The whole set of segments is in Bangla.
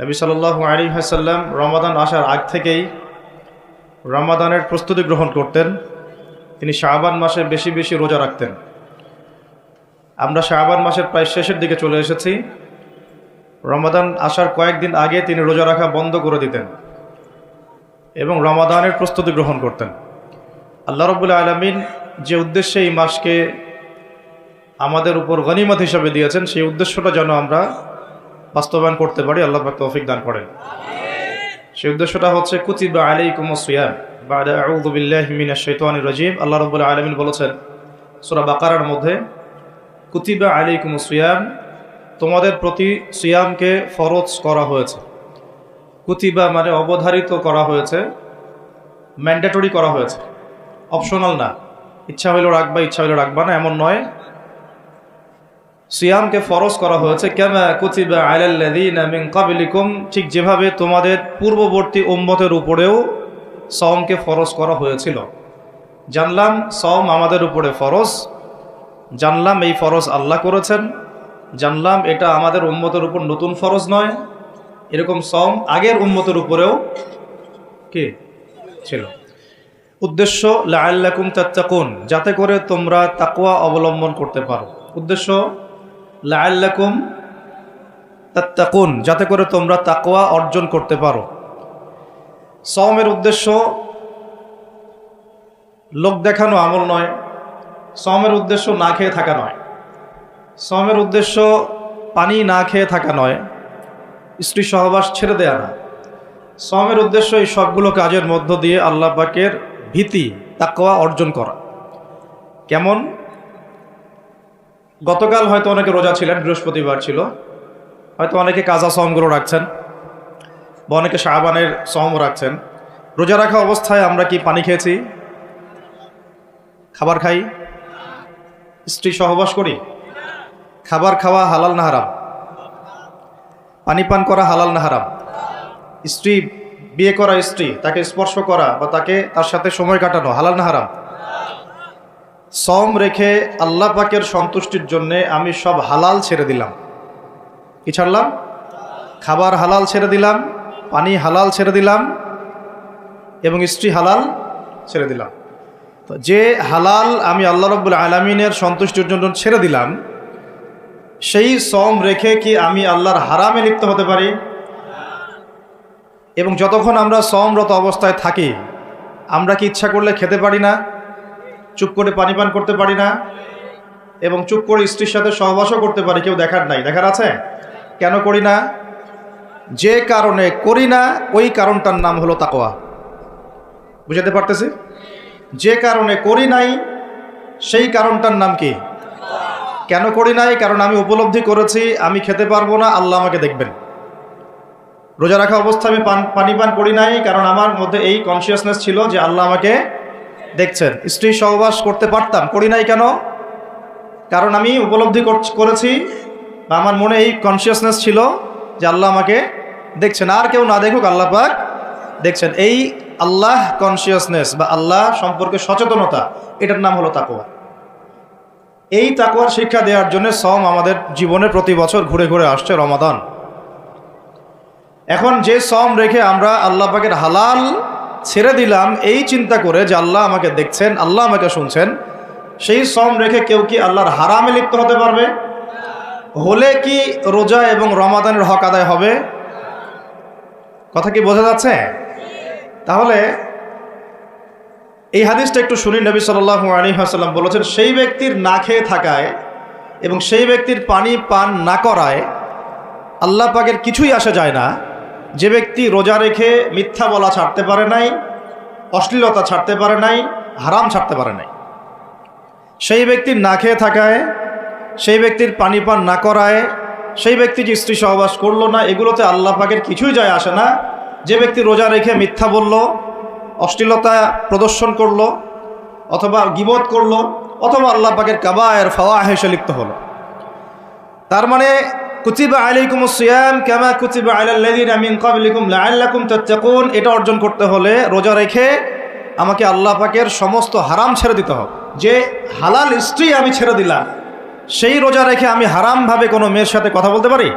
নবী সাল্লাল্লাহু আলাইহি ওয়াসাল্লাম রমাদান আসার আগ থেকেই রমাদানের প্রস্তুতি গ্রহণ করতেন। তিনি শাবান মাসে বেশি বেশি রোজা রাখতেন। আমরা শাবান মাসের প্রায় শেষের দিকে চলে এসেছি। রমাদান আসার কয়েকদিন আগে তিনি রোজা রাখা বন্ধ করে দিতেন এবং রমাদানের প্রস্তুতি গ্রহণ করতেন। আল্লাহ রাব্বুল আলামিন যে উদ্দেশ্যে এই মাসকে আমাদের উপর গনিমত হিসাবে দিয়েছেন, সেই উদ্দেশ্যটা যেন আমরা বাস্তবায়ন করতে পারি, আল্লাহ পাক তৌফিক দান করেন। সেই উদ্দেশ্যটা হচ্ছে কুতিবা আলাইকুমুস সিয়াম বাদা আউযু বিল্লাহি মিনাশ শাইতানির রাজিম। আল্লাহ রাব্বুল আলামিন বলেছেন সূরা বাকারার মধ্যে, কুতিবা আলাইকুমুস সিয়াম, তোমাদের প্রতি সিয়ামকে ফরজ করা হয়েছে। কুতিবা মানে অবধারিত করা হয়েছে, ম্যান্ডেটরি করা হয়েছে, অপশনাল না। ইচ্ছা হইলেও রাখবা, ইচ্ছা হইলেও রাখবা না, এমন নয়। সিয়ামকে ফরজ করা হয়েছে কামা কুতিবা আলাল্লাযীনা মিন ক্বাবলিকুম, ঠিক যেভাবে তোমাদের পূর্ববর্তী উম্মতের উপরেও সওমকে ফরজ করা হয়েছিল। জানলাম সওম আমাদের উপরে ফরজ, জানলাম এই ফরজ আল্লাহ করেছেন, জানলাম এটা আমাদের উম্মতের উপর নতুন ফরজ নয়। এরকম সওম আগের উম্মতের উপরেও কি ছিল। উদ্দেশ্য লাআল্লাকুম তাত্তাকুন, যাতে করে তোমরা তাকওয়া অবলম্বন করতে পারো। উদ্দেশ্য লাআল্লাকুম তাত্তাকুন, যাতে করে তোমরা তাকওয়া অর্জন করতে পারো। সওমের উদ্দেশ্য লোক দেখানো আমল নয়। সওমের উদ্দেশ্য না খেয়ে থাকা নয়। সওমের উদ্দেশ্য পানি না খেয়ে থাকা নয়। স্ত্রী সহবাস ছেড়ে দেয়া না। সওমের উদ্দেশ্য এই সবগুলো কাজের মধ্য দিয়ে আল্লাহ পাকের ভীতি, তাকওয়া অর্জন করা। কেমন? গতকাল হয়তো অনেকে রোজা ছিলেন, বৃহস্পতিবার ছিল, হয়তো অনেকে কাজা সওমগুলো রাখছেন বা অনেকে শাবানের সওম রাখছেন। রোজা রাখা অবস্থায় আমরা কি পানি খেয়েছি? খাবার খাই? স্ত্রী সহবাস করি? খাবার খাওয়া হালাল না হারাম? পানি পান করা হালাল না হারাম? স্ত্রী, বিয়ে করা স্ত্রী, তাকে স্পর্শ করা বা তার সাথে সময় কাটানো হালাল না হারাম? সওম রেখে আল্লাহ পাকের সন্তুষ্টির জন্য আমি সব হালাল ছেড়ে দিলাম। কি ছাড়লাম? খাবার হালাল ছেড়ে দিলাম, পানি হালাল ছেড়ে দিলাম এবং স্ত্রী হালাল ছেড়ে দিলাম। তো যে হালাল আমি আল্লাহ রাব্বুল আলামিনের সন্তুষ্টির জন্য ছেড়ে দিলাম, সেই সওম রেখে কি আমি আল্লাহর হারামে লিপ্ত হতে পারি? এবং যতক্ষণ আমরা সওমরত অবস্থায় থাকি, আমরা কি ইচ্ছা করলে খেতে পারি না? চুপ করে পানি পান করতে পারি না? এবং চুপ করে স্ত্রীর সাথে সহবাসও করতে পারি, কেউ দেখার নাই? দেখার আছে? কেন করি না? যে কারণে করি না, ওই কারণটার নাম হলো তাকওয়া। বুঝাতে পারতেছি? যে কারণে করি নাই, সেই কারণটার নাম কি? কেন করি নাই? কারণ আমি উপলব্ধি করেছি আমি খেতে পারবো না, আল্লাহ আমাকে দেখবেন। রোজা রাখা অবস্থায় আমি পানি পান করি নাই, কারণ আমার মধ্যে এই কনসিয়াসনেস ছিল যে আল্লাহ আমাকে দেখছেন। স্ত্রী সহবাস করতে পারতাম, করি নাই কেন? কারণ আমি উপলব্ধি করেছি বা আমার মনে এই কনসিয়াসনেস ছিল যে আল্লাহ আমাকে দেখছেন, আর কেউ না দেখুক আল্লাহ পাক দেখছেন। এই আল্লাহ কনসিয়াসনেস বা আল্লাহ সম্পর্কে সচেতনতা, এটার নাম হলো তাকওয়া। এই তাকওয়ার শিক্ষা দেওয়ার জন্য সওম আমাদের জীবনে প্রতি বছর ঘুরে ঘুরে আসছে রমাদান। এখন যে সওম রেখে আমরা আল্লাহ পাকের হালাল ছেড়ে দিলাম এই চিন্তা করে যে আল্লাহ আমাকে দেখছেন, আল্লাহ আমাকে শুনছেন, সেই সওম রেখে কেউ কি আল্লাহর হারামে লিপ্ত হতে পারবে? হলে কি রোজা এবং রমাদানের হক আদায় হবে? কথা কি বোঝা যাচ্ছে? তাহলে এই হাদিসটা একটু শুনি। নবী সাল্লাল্লাহু আলাইহি ওয়াসাল্লাম বলেছেন, সেই ব্যক্তির না খেয়ে থাকায় এবং সেই ব্যক্তির পানি পান না করায় আল্লাহ পাকের কিছুই আসা যায় না। যে ব্যক্তি রোজা রেখে মিথ্যা বলা ছাড়তে পারে নাই, অশ্লীলতা ছাড়তে পারে নাই, হারাম ছাড়তে পারে নাই, সেই ব্যক্তির না খেয়ে থাকায়, সেই ব্যক্তির পানি পান না করায়, সেই ব্যক্তি যে স্ত্রী সহবাস করলো না, এগুলোতে আল্লাহ পাকের কিছুই যায় আসে না। যে ব্যক্তি রোজা রেখে মিথ্যা বলল, অশ্লীলতা প্রদর্শন করলো, অথবা গীবত করলো, অথবা আল্লাহ পাকের কাবায়ের ফাওয়াহিশে লিপ্ত হলো, তার মানে কুতিবা আলাইকুমুস সিয়াম কামা কুতিবা আলাল্লাযীনা মিন ক্বাবলিকুম লাআল্লাকুম তাত্তাকুন, এটা অর্জন করতে হলে রোজা রেখে আমাকে আল্লাহ পাকের সমস্ত হারাম ছেড়ে দিতে হবে। যে হালাল স্ত্রী আমি ছেড়ে দিলাম, সেই রোজা রেখে আমি হারামভাবে কোনো মেয়ের সাথে কথা বলতে পারি?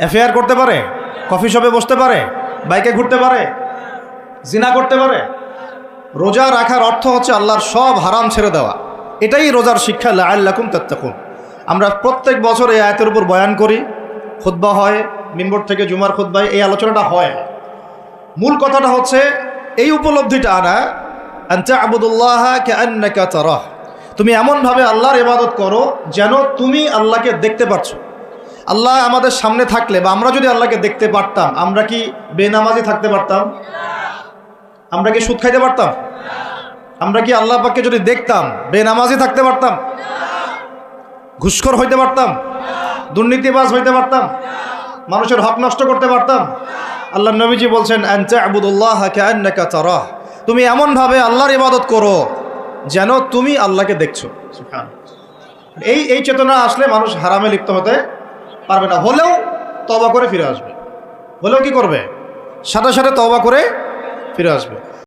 অ্যাফেয়ার করতে পারে? কফি শপে বসতে পারে, বাইকে ঘুরতে পারে, জিনা করতে পারে। রোজা রাখার অর্থ হচ্ছে আল্লাহর সব হারাম ছেড়ে দেওয়া। এটাই রোজার শিক্ষা, লাআল্লাকুম তাত্তাকুন। আমরা প্রত্যেক বছর এই আয়াতের উপর বয়ান করি, খুতবা হয়, মিম্বর থেকে জুমার খুতবায় এই আলোচনাটা হয়। মূল কথাটা হচ্ছে এই উপলব্ধিটা আনা, আনতা আবুদুল্লাহ কাআন্নাকা তারাহ, তুমি এমনভাবে আল্লাহর ইবাদত করো যেন তুমি আল্লাহকে দেখতে পাচ্ছ। আল্লাহ আমাদের সামনে থাকলে বা আমরা যদি আল্লাহকে দেখতে পারতাম, আমরা কি বেনামাজি থাকতে পারতাম? আমরা কি সুদ খাইতে পারতাম? আমরা কি আল্লাহ পাককে যদি দেখতাম বেনামাজি থাকতে পারতাম? ঘুষখোর হইতে পারতাম? দুর্নীতিবাজ হইতে পারতাম? মানুষের হক নষ্ট করতে পারতাম? আল্লাহ নবীজি বলছেন আনতা আবুদুল্লাহ কাআন্নাকা তারাহ, তুমি এমনভাবে আল্লাহর ইবাদত করো যেন তুমি আল্লাহকে দেখছো। সুবহানাল্লাহ। এই চেতনা আসলে মানুষ হারামে লিপ্ত হতে পারবে না। হলেও তওবা করে ফিরে আসবে। হলেও কি করবে? সাথে সাথে তওবা করে ফিরে আসবে।